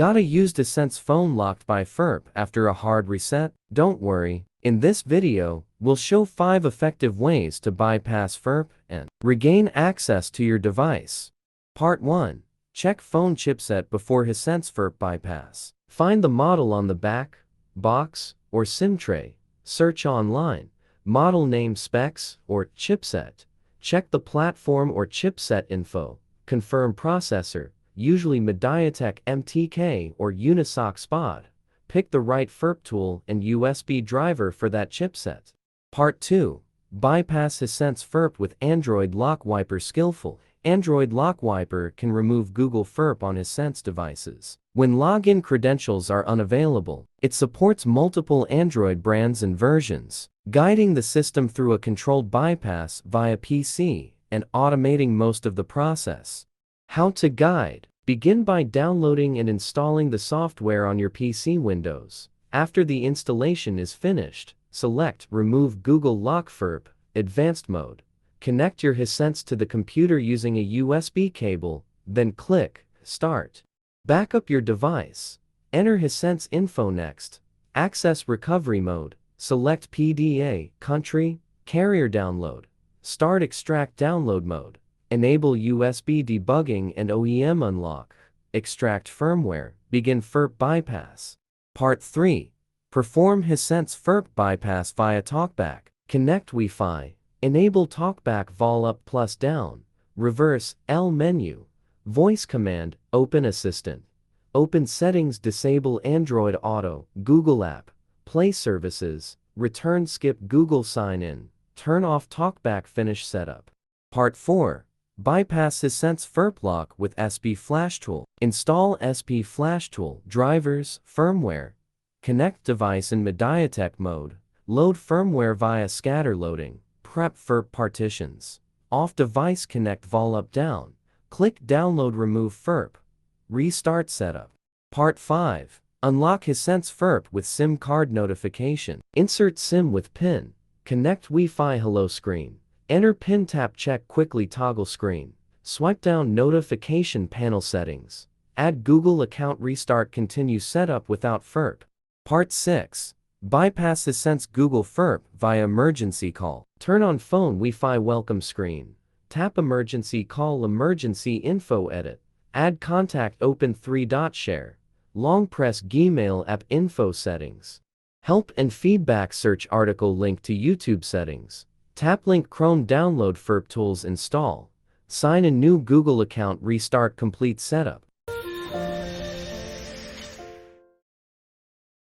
Got a used Hisense phone locked by FRP after a hard reset? Don't worry. In this video, we'll show 5 effective ways to bypass FRP and regain access to your device. Part 1. Check phone chipset before Hisense FRP bypass. Find the model on the back, box, or SIM tray. Search online, model name, specs, or chipset. Check the platform or chipset info. Confirm processor, usually MediaTek MTK or Unisoc SPOD. Pick the right FRP tool and USB driver for that chipset. Part 2. Bypass Hisense FRP with Android Lock Wiper. Skillful. Android Lock Wiper can remove Google FRP on Hisense devices when login credentials are unavailable. It supports multiple Android brands and versions, guiding the system through a controlled bypass via PC and automating most of the process. How to guide. Begin by downloading and installing the software on your PC Windows. After the installation is finished, select Remove Google Lock FRP, Advanced Mode. Connect your Hisense to the computer using a USB cable, then click Start. Back up your device. Enter Hisense info next. Access Recovery Mode. Select PDA, Country, Carrier Download. Start Extract Download Mode. Enable USB debugging and OEM unlock. Extract firmware. Begin FRP bypass. Part 3. Perform Hisense FRP bypass via TalkBack. Connect Wi-Fi. Enable TalkBack vol up plus down. Reverse L menu. Voice command. Open Assistant. Open Settings. Disable Android Auto. Google App. Play Services. Return Skip Google Sign In. Turn off TalkBack. Finish setup. Part 4. Bypass Hisense FRP lock with SP Flash Tool. Install SP Flash Tool. Drivers, firmware. Connect device in MediaTek mode. Load firmware via scatter loading. Prep FRP partitions. Off device. Connect vol up down. Click download. Remove FRP. Restart setup. Part 5. Unlock Hisense FRP with SIM card notification. Insert SIM with PIN. Connect Wi-Fi. Hello screen. Enter PIN. Tap check quickly. Toggle screen. Swipe down notification panel settings. Add Google account. Restart. Continue setup without FRP. Part 6. Bypass Hisense Google FRP via emergency call. Turn on phone Wi-Fi welcome screen. Tap emergency call. Emergency info edit. Add contact. Open 3-dot share. Long press Gmail app info settings. Help and feedback search article link to YouTube settings. Tap link Chrome. Download FRP tools. Install. Sign a new Google account. Restart. Complete setup.